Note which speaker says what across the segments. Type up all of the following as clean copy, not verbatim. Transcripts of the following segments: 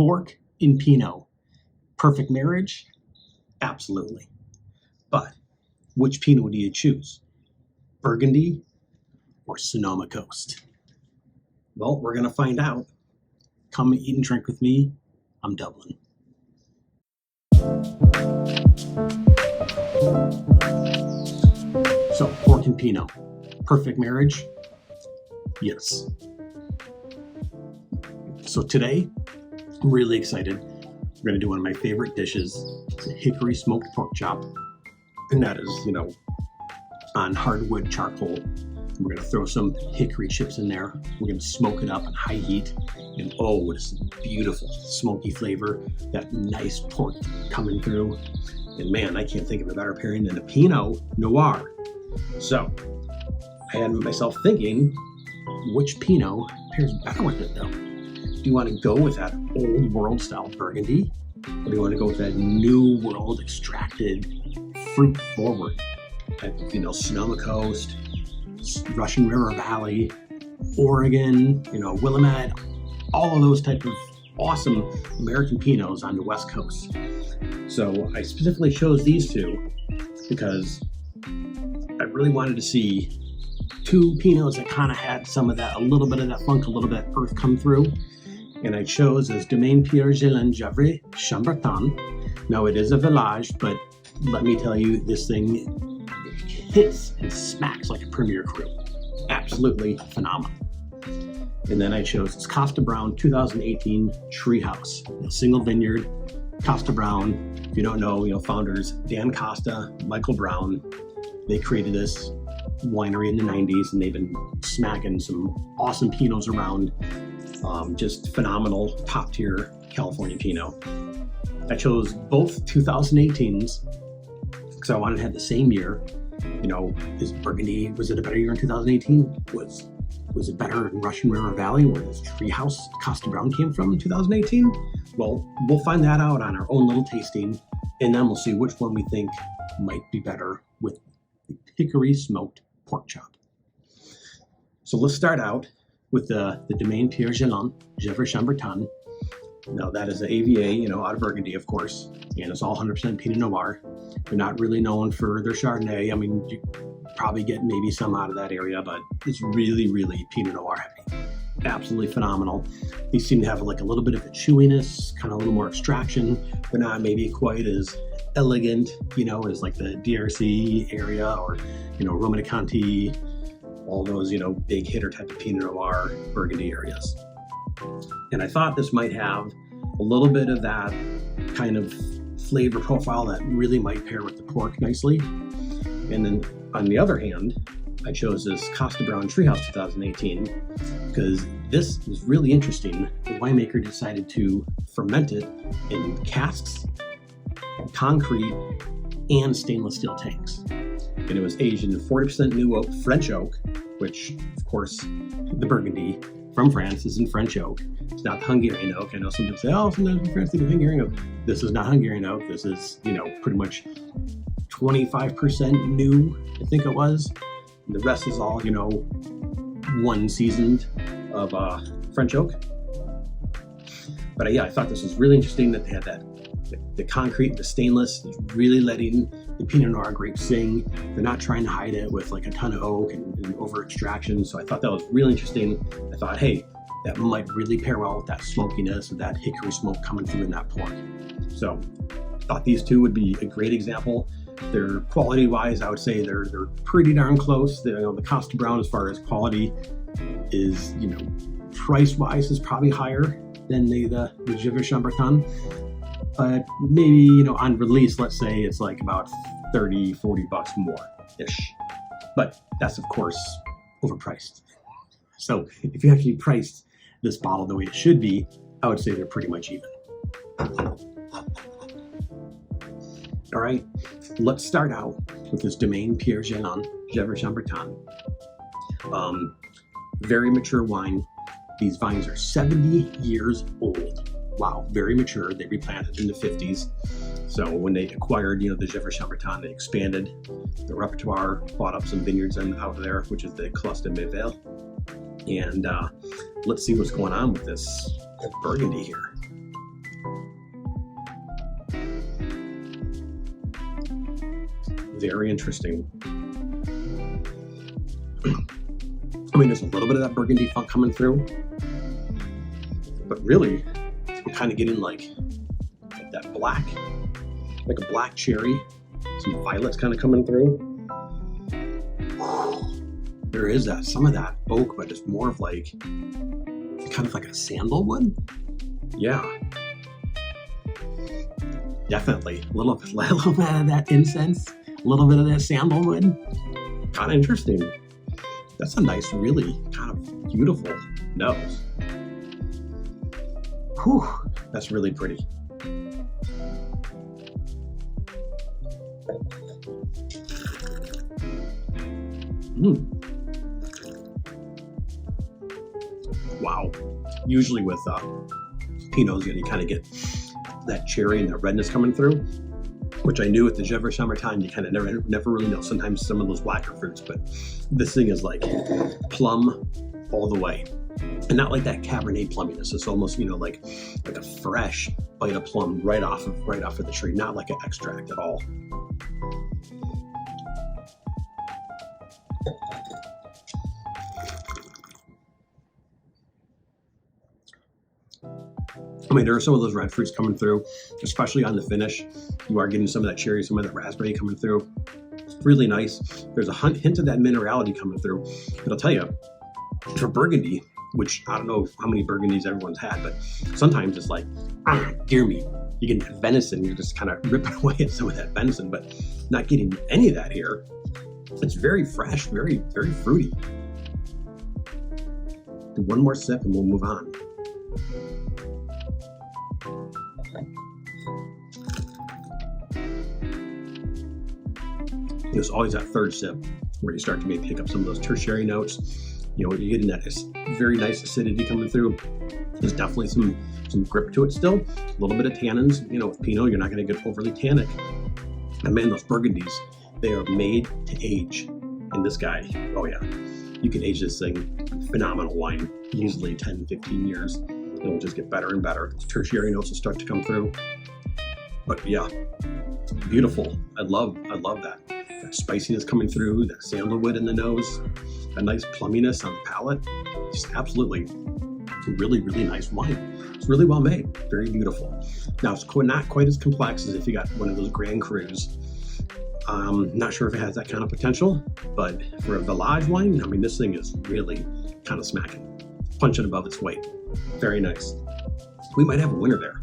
Speaker 1: Pork and Pinot. Perfect marriage? Absolutely. But which Pinot do you choose? Burgundy or Sonoma Coast? Well, we're going to find out. Come eat and drink with me. I'm Dublin. So, pork and Pinot. Perfect marriage? Yes. So today, I'm really excited. We're going to do one of my favorite dishes. It's a hickory smoked pork chop. And that is, on hardwood charcoal. We're going to throw some hickory chips in there. We're going to smoke it up on high heat. And oh, it's beautiful smoky flavor. That nice pork coming through. And man, I can't think of a better pairing than a Pinot Noir. So I had myself thinking, which Pinot pairs better with it though? Do you want to go with that old world style Burgundy? Or do you want to go with that new world extracted, fruit forward, Sonoma Coast, Russian River Valley, Oregon, Willamette, all of those type of awesome American Pinots on the West Coast. So I specifically chose these two because I really wanted to see two Pinots that kind of had some of that, a little bit of that funk, a little bit of earth come through. And I chose as Domaine Pierre Gélin Gevrey Chambertin. Now it is a village, but let me tell you, this thing hits and smacks like a Premier Cru. Absolutely phenomenal. And then I chose this Costa Brown 2018 Treehouse, a single vineyard. Costa Brown, if you don't know, founders Dan Costa, Michael Brown, they created this winery in the 90s, and they've been smacking some awesome Pinots around. Just phenomenal, top tier California Pinot. I chose both 2018s because I wanted to have the same year. Is Burgundy, was it a better year in 2018? Was it better in Russian River Valley where this Treehouse Costa Brown came from in 2018? Well, we'll find that out on our own little tasting, and then we'll see which one we think might be better with the hickory smoked pork chop. So let's start out with the Domaine Pierre Gélin Gevrey Chambertin. Now that is the AVA, out of Burgundy, of course, and it's all 100% Pinot Noir. They're not really known for their Chardonnay. I mean, you probably get maybe some out of that area, but it's really, really Pinot Noir heavy. Absolutely phenomenal. These seem to have like a little bit of a chewiness, kind of a little more extraction, but not maybe quite as elegant, as like the DRC area or, Romanée-Conti, all those, big hitter type of Pinot Noir Burgundy areas. And I thought this might have a little bit of that kind of flavor profile that really might pair with the pork nicely. And then on the other hand, I chose this Costa Brown Treehouse 2018 because this is really interesting. The winemaker decided to ferment it in casks, concrete, and stainless steel tanks. And it was aged in 40% new oak, French oak, which, of course, the Burgundy from France is in French oak. It's not the Hungarian oak. I know some people say, oh, sometimes in France they do Hungarian oak. This is not Hungarian oak. This is, pretty much 25% new, I think it was. And the rest is all, one seasoned of French oak. But yeah, I thought this was really interesting that they had that the concrete, the stainless, really letting the Pinot Noir grape sing. They're not trying to hide it with like a ton of oak and over extraction. So I thought that was really interesting. I thought, hey, that might really pair well with that smokiness of that hickory smoke coming through in that pork. So I thought these two would be a great example. They're quality wise, I would say they're pretty darn close. The Costa Brown, as far as quality is, price wise is probably higher than the Gevrey Chambertin. But maybe, on release, let's say it's like about $30-40 more-ish. But that's, of course, overpriced. So if you actually priced this bottle the way it should be, I would say they're pretty much even. All right, let's start out with this Domaine Pierre Gélin Gevrey Chambertin. Very mature wine. These vines are 70 years old. Wow, very mature. They replanted in the 50s. So when they acquired, the Gevrey Chambertin, they expanded the repertoire, bought up some vineyards out there, which is the Cluster Mével. And let's see what's going on with this Burgundy here. Very interesting. I mean, there's a little bit of that Burgundy funk coming through, but really, I'm kind of getting like that black, like a black cherry, some violets kind of coming through. There is that, some of that oak, but it's more of like, kind of like a sandalwood. Yeah. Definitely. A little bit of that incense, a little bit of that sandalwood. Kind of interesting. That's a nice, really kind of beautiful nose. Whew, that's really pretty. Wow. Usually with Pinots, you kind of get that cherry and that redness coming through, which I knew at the Gevrey summertime, you kind of never really know. Sometimes some of those blacker fruits, but this thing is like plum all the way. And not like that Cabernet plumminess. It's almost, like a fresh bite of plum right off of the tree, not like an extract at all. I mean, there are some of those red fruits coming through, especially on the finish. You are getting some of that cherry, some of that raspberry coming through. Really nice. There's a hint of that minerality coming through. But I'll tell you, for Burgundy, which I don't know how many Burgundies everyone's had, but sometimes it's like, dear me, you get that venison, you're just kind of ripping away at some of that venison, but not getting any of that here. It's very fresh, very, very fruity. Do one more sip and we'll move on. There's always that third sip where you start to maybe pick up some of those tertiary notes. You're getting that very nice acidity coming through. There's definitely some grip to it still. A little bit of tannins. With Pinot, you're not going to get overly tannic. And man, those Burgundies, they are made to age. And this guy, oh yeah, you can age this thing. Phenomenal wine, easily 10, 15 years. It'll just get better and better. The tertiary notes will start to come through. But yeah, beautiful. I love that. That spiciness coming through, that sandalwood in the nose, a nice plumminess on the palate. Just absolutely really, really nice wine. It's really well made, very beautiful. Now, it's not quite as complex as if you got one of those Grand Crus. Not sure if it has that kind of potential, but for a village wine, I mean, this thing is really kind of smacking, punching above its weight. Very nice. We might have a winner there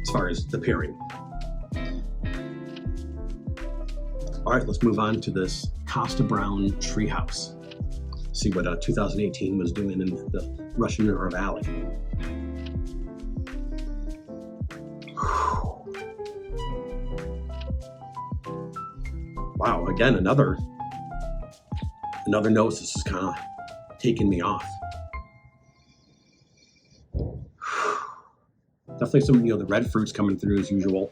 Speaker 1: as far as the pairing. All right, let's move on to this Costa Brown Treehouse. See what 2018 was doing in the Russian River Valley. Wow, again, another nose. This is kind of taking me off. Definitely some, the red fruits coming through as usual.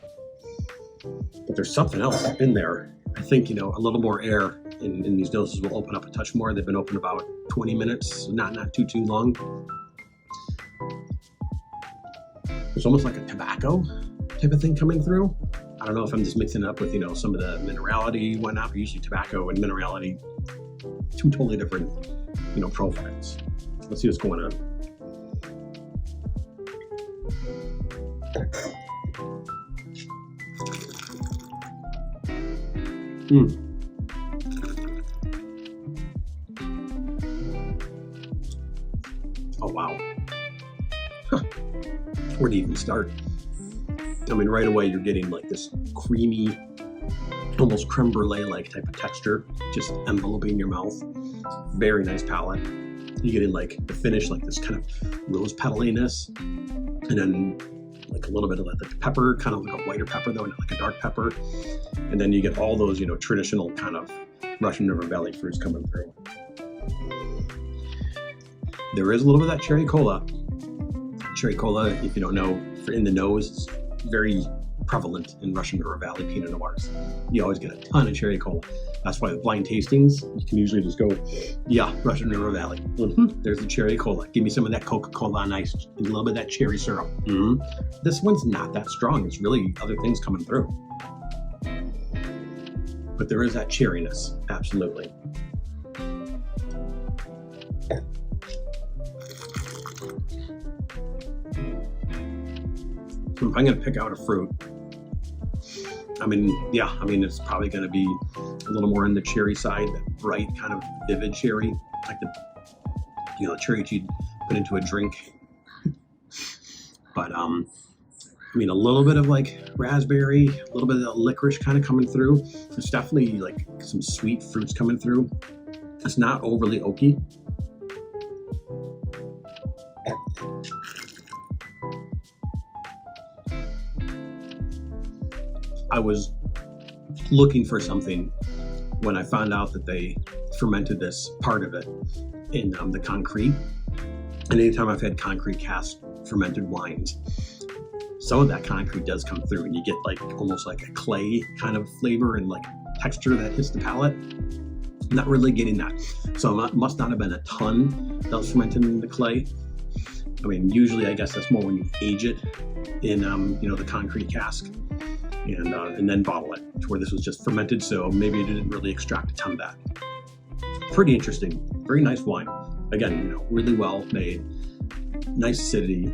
Speaker 1: But there's something else in there. I think, a little more air in these noses will open up a touch more. They've been open about 20 minutes, not too long. There's almost like a tobacco type of thing coming through. I don't know if I'm just mixing it up with, some of the minerality, whatnot, but usually tobacco and minerality, two totally different, profiles. Let's see what's going on. Oh, wow. Where to even start? I mean, right away, you're getting like this creamy, almost creme brulee-like type of texture, just enveloping your mouth. Very nice palate. You're getting like the finish, like this kind of rose petaliness, and then like a little bit of like the pepper, kind of like a whiter pepper though, not like a dark pepper. And then you get all those, traditional kind of Russian River Valley fruits coming through. There is a little bit of that cherry cola. Cherry cola, if you don't know, in the nose, it's very prevalent in Russian River Valley Pinot Noirs. You always get a ton of cherry cola. That's why with blind tastings, you can usually just go, yeah, Russian River Valley. There's the cherry cola. Give me some of that Coca-Cola on ice, and a little bit of that cherry syrup. This one's not that strong. It's really other things coming through. but there is that cherryness, absolutely. So if I'm gonna pick out a fruit, I mean, it's probably gonna be a little more on the cherry side, that bright kind of vivid cherry, like the cherry that you'd put into a drink. But I mean, a little bit of like raspberry, a little bit of that licorice kind of coming through. There's definitely like some sweet fruits coming through. It's not overly oaky. I was looking for something when I found out that they fermented this part of it in the concrete. And anytime I've had concrete cask fermented wines, some of that concrete does come through, and you get like almost like a clay kind of flavor and like texture that hits the palate. I'm not really getting that. So it must not have been a ton that was fermented in the clay. I mean, usually I guess that's more when you age it in the concrete cask and then bottle it, to where this was just fermented, so maybe it didn't really extract a ton of that. Pretty interesting, very nice wine. Again, really well made, nice acidity.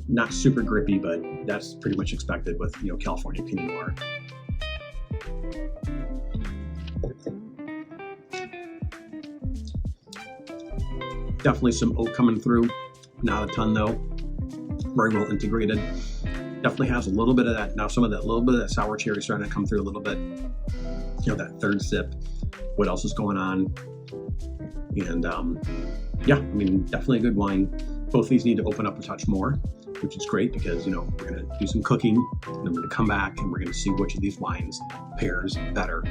Speaker 1: Not super grippy, but that's pretty much expected with California Pinot Noir. Definitely some oak coming through, not a ton though. Very well integrated. Definitely has a little bit of that. Now some of that, little bit of that sour cherry starting to come through a little bit. That third sip. What else is going on? And yeah, I mean, definitely a good wine. Both of these need to open up a touch more, which is great because, we're going to do some cooking, and then we're going to come back and we're going to see which of these wines pairs better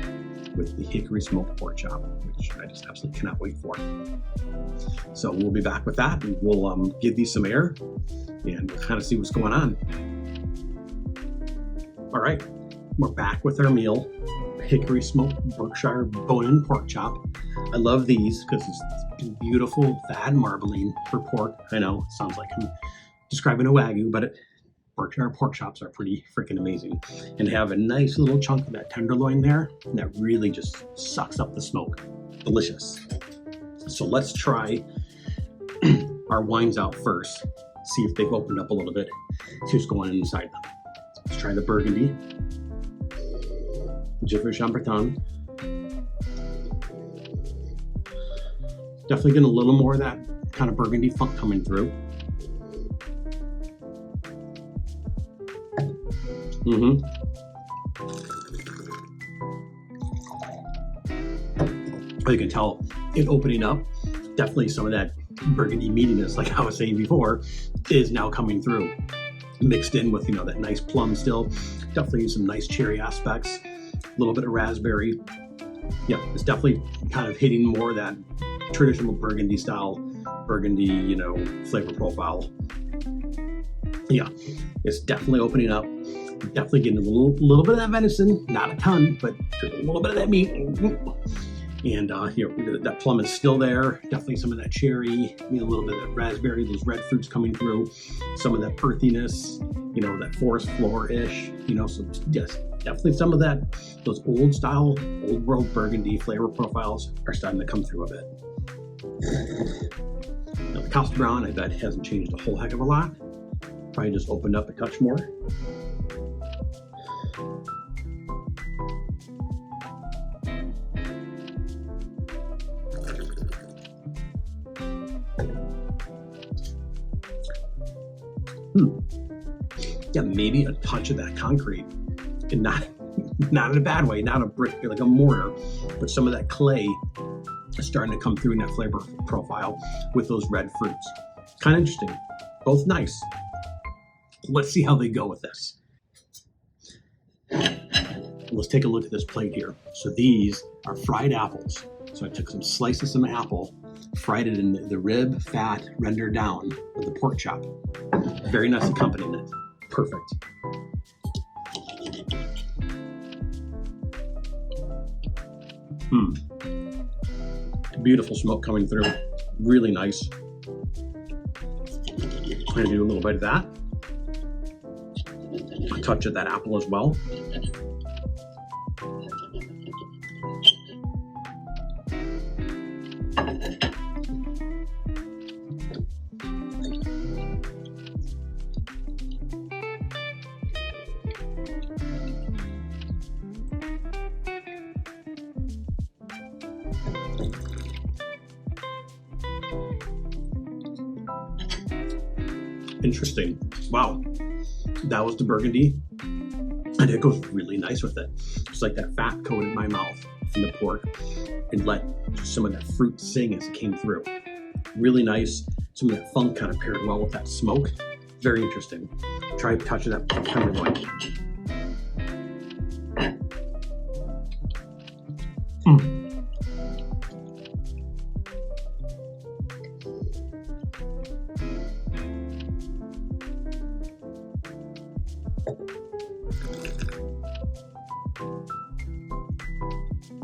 Speaker 1: with the hickory smoked pork chop, which I just absolutely cannot wait for. So we'll be back with that, and we'll give these some air and we'll kind of see what's going on. All right, we're back with our meal. Hickory smoked Berkshire bone-in pork chop. I love these because it's beautiful fat marbling for pork. I know it sounds like I'm describing a Wagyu, but Berkshire pork chops are pretty freaking amazing, and have a nice little chunk of that tenderloin there, and that really just sucks up the smoke. Delicious. So let's try our wines out first, see if they've opened up a little bit, see what's going on inside them. Let's try the Burgundy. Chambertin. Definitely getting a little more of that kind of Burgundy funk coming through. You can tell it opening up. Definitely some of that Burgundy meatiness, like I was saying before, is now coming through. Mixed in with that nice plum still. Definitely some nice cherry aspects. A little bit of raspberry. Yeah, it's definitely kind of hitting more of that traditional Burgundy style, Burgundy, flavor profile. Yeah, it's definitely opening up. Definitely getting a little bit of that venison, not a ton, but just a little bit of that meat. And that plum is still there. Definitely some of that cherry, a little bit of that raspberry, those red fruits coming through, some of that earthiness, that forest floor-ish, so yes, definitely some of that, those old style, old world Burgundy flavor profiles are starting to come through a bit. Now the Costa Brown, I bet, hasn't changed a whole heck of a lot. Probably just opened up a touch more. Yeah, maybe a touch of that concrete, and not in a bad way, not a brick, like a mortar, but some of that clay is starting to come through in that flavor profile with those red fruits. Kind of interesting, both nice. Let's see how they go with this. Let's take a look at this plate here. So these are fried apples. So I took some slices of some apple, fried it in the rib fat rendered down with the pork chop. Very nice accompaniment. Perfect. Beautiful smoke coming through. Really nice. I'm going to do a little bit of that. A touch of that apple as well. Interesting. Wow. That was the Burgundy. And it goes really nice with it. It's like that fat coated my mouth from the pork and let some of that fruit sing as it came through. Really nice. Some of that funk kind of paired well with that smoke. Very interesting. Try a touch of that peppermint.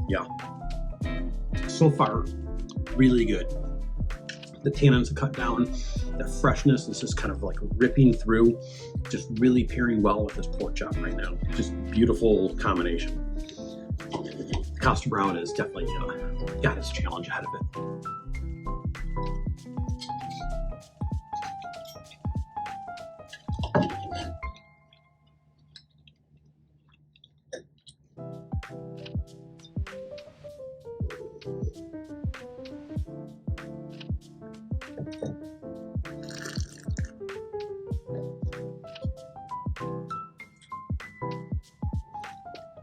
Speaker 1: Yeah. So far, really good. The tannins are cut down. The freshness is just kind of like ripping through. Just really pairing well with this pork chop right now. Just beautiful combination. Costa Brown is definitely got its challenge ahead of it.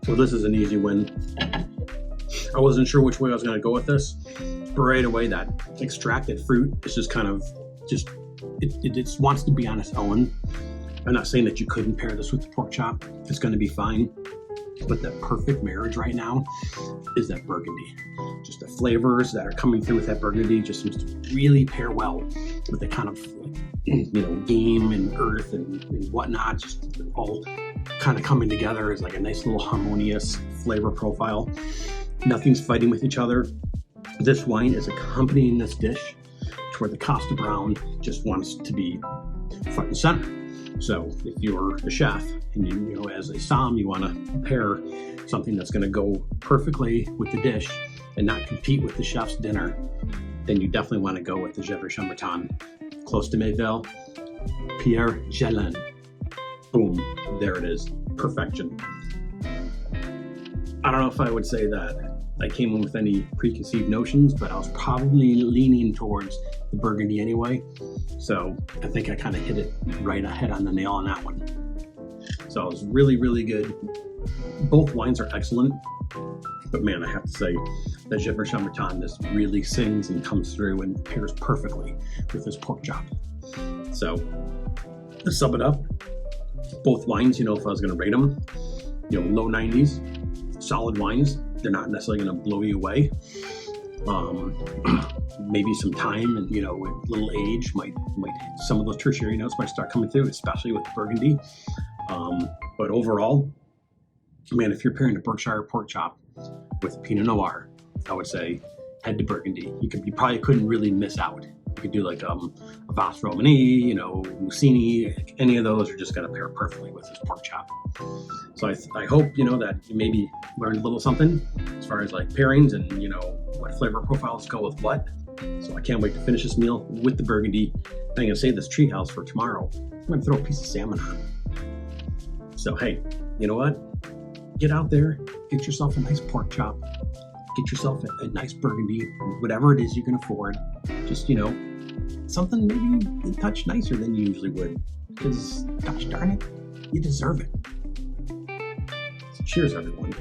Speaker 1: So this is an easy win. I wasn't sure which way I was going to go with this, but right away that extracted fruit is just kind of it just wants to be on its own. I'm not saying that you couldn't pair this with the pork chop. It's going to be fine, but the perfect marriage right now is that Burgundy. Just the flavors that are coming through with that Burgundy just seems to really pair well with the kind of game and earth and whatnot, just all kind of coming together as like a nice little harmonious flavor profile. Nothing's fighting with each other. This wine is accompanying this dish to where the Costa Brown just wants to be front and center. So if you're a chef and you as a som, you want to pair something that's going to go perfectly with the dish and not compete with the chef's dinner, then you definitely want to go with the Gevrey Chambertin. Close to Mayville, Pierre Gélin. Boom, there it is, perfection. I don't know if I would say that I came in with any preconceived notions, but I was probably leaning towards the Burgundy anyway. So I think I kind of hit it right ahead on the nail on that one. So it was really, really good. Both wines are excellent, but man, I have to say that Gevrey Chambertin just really sings and comes through and pairs perfectly with this pork chop. So to sum it up, both wines, if I was going to rate them, low 90s, solid wines. They're not necessarily going to blow you away. Maybe some time and with little age might some of those tertiary notes might start coming through, especially with Burgundy. But overall, man, if you're pairing a Berkshire pork chop with Pinot Noir, I would say head to Burgundy. You probably couldn't really miss out. You could do like a Vos Romani, Mussini. Any of those are just going to pair perfectly with this pork chop. So I hope that you maybe learned a little something as far as like pairings and what flavor profiles go with what. So I can't wait to finish this meal with the Burgundy. I'm going to save this treehouse for tomorrow. I'm going to throw a piece of salmon on. So hey, you know what? Get out there, get yourself a nice pork chop, get yourself a nice Burgundy, whatever it is you can afford. Just, something maybe a touch nicer than you usually would. Because, gosh darn it, you deserve it. So cheers, everyone.